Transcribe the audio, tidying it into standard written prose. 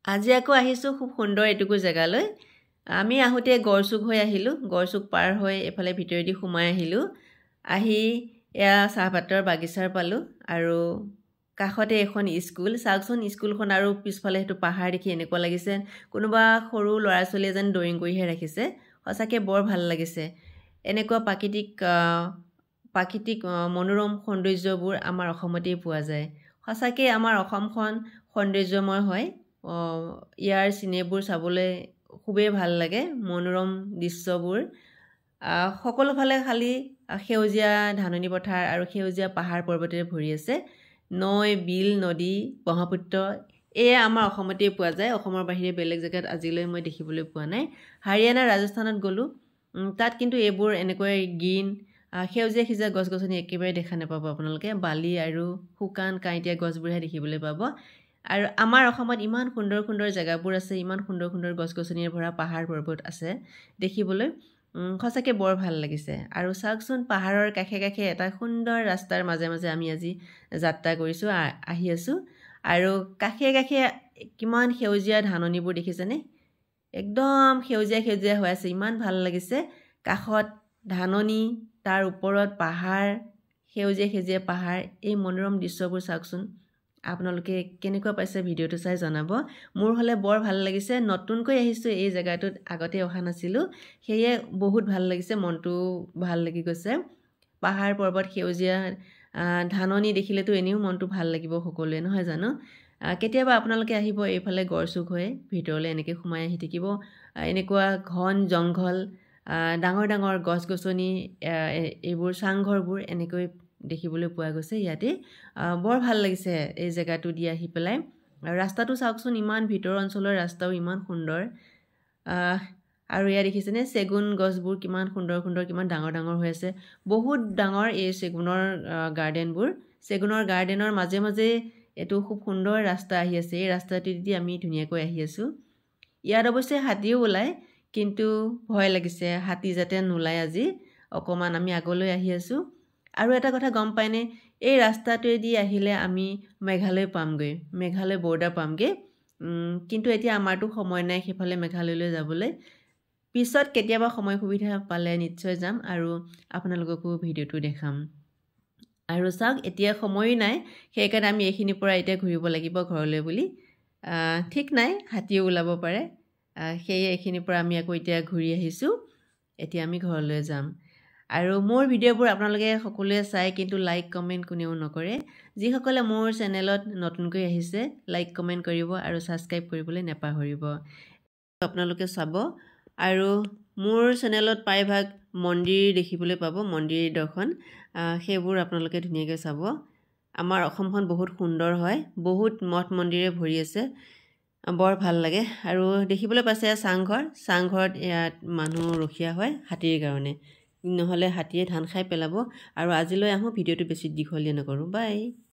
আজি আকৌ আহিছোঁ খুব সুন্দৰ এটুকুৰ জেগালৈ। আমি আহোঁতে গড়চুক হৈ আহিলোঁ, গড়চুক পাৰ হৈ এফালে ভিতৰেদি সোমাই আহিলোঁ। আহি এয়া চাহপাতৰ বাগিচাৰ পালোঁ আৰু কাষতে এখন স্কুল। চাওকচোন স্কুলখন আৰু পিছফালে সেইটো পাহাৰ দেখি এনেকুৱা লাগিছে কোনোবা সৰু ল'ৰা ছোৱালীয়ে যেন ড্ৰয়িং কৰিহে ৰাখিছে। সঁচাকৈ বৰ ভাল লাগিছে। এনেকুৱা প্ৰাকৃতিক মনোৰম সৌন্দৰ্যবোৰ আমাৰ অসমতেই পোৱা যায়। সঁচাকৈ আমাৰ অসমখন সৌন্দৰ্যময় হয়। ইয়াৰ চিনেবোৰ চাবলৈ খুবেই ভাল লাগে, মনোৰম দৃশ্যবোৰ। সকলোফালে খালি সেউজীয়া ধাননি পথাৰ আৰু সেউজীয়া পাহাৰ পৰ্বতেৰে ভৰি আছে। নৈ, বিল, নদী, ব্ৰহ্মপুত্ৰ এয়া আমাৰ অসমতেই পোৱা যায়। অসমৰ বাহিৰে বেলেগ জেগাত আজিলৈ মই দেখিবলৈ পোৱা নাই। হাৰিয়ানা, ৰাজস্থানত গ'লোঁ, তাত কিন্তু এইবোৰ এনেকৈ গ্ৰীণ সেউজীয়া গছ গছনি একেবাৰে দেখা নাপাব আপোনালোকে। বালি আৰু শুকান কাঁইটীয়া গছবোৰহে দেখিবলৈ পাব। আৰু আমাৰ অসমত ইমান সুন্দৰ সুন্দৰ জেগাবোৰ আছে, ইমান সুন্দৰ সুন্দৰ গছ গছনিৰে ভৰা পাহাৰ পৰ্বত আছে দেখিবলৈ। সঁচাকৈ বৰ ভাল লাগিছে। আৰু চাওকচোন পাহাৰৰ কাষে কাষে এটা সুন্দৰ ৰাস্তাৰ মাজে মাজে আমি আজি যাত্ৰা কৰিছোঁ, আহি আছোঁ। আৰু কাষে কাষে কিমান সেউজীয়া ধাননিবোৰ দেখিছেনে? একদম সেউজীয়া হৈ আছে, ইমান ভাল লাগিছে। কাষত ধাননি, তাৰ ওপৰত পাহাৰ, সেউজীয়া পাহাৰ, এই মনোৰম দৃশ্যবোৰ চাওকচোন। আপোনালোকে কেনেকুৱা পাইছে ভিডিঅ'টো চাই জনাব। মোৰ হ'লে বৰ ভাল লাগিছে। নতুনকৈ আহিছোঁ এই জেগাটোত, আগতে অহা নাছিলোঁ, সেয়ে বহুত ভাল লাগিছে, মনটো ভাল লাগি গৈছে। পাহাৰ পৰ্বত, সেউজীয়া ধাননি দেখিলেতো এনেও মনটো ভাল লাগিব সকলোৱে, নহয় জানো? কেতিয়াবা আপোনালোকে আহিব এইফালে গড়চুক হৈ ভিতৰলৈ এনেকৈ সোমাই আহি থাকিব। এনেকুৱা ঘন জংঘল, ডাঙৰ ডাঙৰ গছ গছনি, এইবোৰ চাংঘৰবোৰ এনেকৈ দেখিবলৈ পোৱা গৈছে ইয়াতে। বৰ ভাল লাগিছে এই জেগাটো দি আহি পেলাই। ৰাস্তাটো চাওকচোন, ইমান ভিতৰৰ অঞ্চলৰ ৰাস্তাও ইমান সুন্দৰ। আৰু ইয়াত দেখিছেনে চেগুন গছবোৰ কিমান সুন্দৰ সুন্দৰ, কিমান ডাঙৰ ডাঙৰ হৈ আছে। বহুত ডাঙৰ এই চেগুনৰ গাৰ্ডেনবোৰ। চেগুনৰ গাৰ্ডেনৰ মাজে মাজে এইটো খুব সুন্দৰ ৰাস্তা আহি আছে। এই ৰাস্তাটোদি আমি ধুনীয়াকৈ আহি আছোঁ। ইয়াত অৱশ্যে হাতীও ওলায়, কিন্তু ভয় লাগিছে, হাতী যাতে নোলায় আজি। অকণমান আমি আগলৈ আহি আছোঁ। আৰু এটা কথা গম পায়নে, এই ৰাস্তাটোৱেদি আহিলে আমি মেঘালয় পামগৈ, মেঘালয় বৰ্ডাৰ পামগৈ। কিন্তু এতিয়া আমাৰতো সময় নাই সেইফালে মেঘালয়লৈ যাবলৈ। পিছত কেতিয়াবা সময় সুবিধা পালে নিশ্চয় যাম আৰু আপোনালোককো ভিডিঅ'টো দেখাম। আৰু চাওক, এতিয়া সময়ো নাই, সেইকাৰণে আমি এইখিনিৰ পৰা এতিয়া ঘূৰিব লাগিব ঘৰলৈ বুলি। ঠিক নাই, হাতীও ওলাব পাৰে। সেয়ে এইখিনিৰ পৰা আমি আকৌ এতিয়া ঘূৰি আহিছোঁ। এতিয়া আমি ঘৰলৈ যাম। আৰু মোৰ ভিডিঅ'বোৰ আপোনালোকে সকলোৱে চাই, কিন্তু লাইক কমেণ্ট কোনেও নকৰে। যিসকলে মোৰ চেনেলত নতুনকৈ আহিছে, লাইক কমেণ্ট কৰিব আৰু ছাবস্ক্ৰাইব কৰিবলৈ নাপাহৰিব। আপোনালোকে চাব। আৰু মোৰ চেনেলত প্ৰায়ভাগ মন্দিৰ দেখিবলৈ পাব, মন্দিৰ দৰ্শন, সেইবোৰ আপোনালোকে ধুনীয়াকৈ চাব। আমাৰ অসমখন বহুত সুন্দৰ হয়, বহুত মঠ মন্দিৰে ভৰি আছে, বৰ ভাল লাগে। আৰু দেখিবলৈ পাইছে চাংঘৰত ইয়াত মানুহ ৰখীয়া হয় হাতীৰ কাৰণে, নহ'লে হাতীয়ে ধান খাই পেলাব। আৰু আজিলৈ আহোঁ, ভিডিঅ'টো বেছি দীঘলীয়া নকৰোঁ। বাই।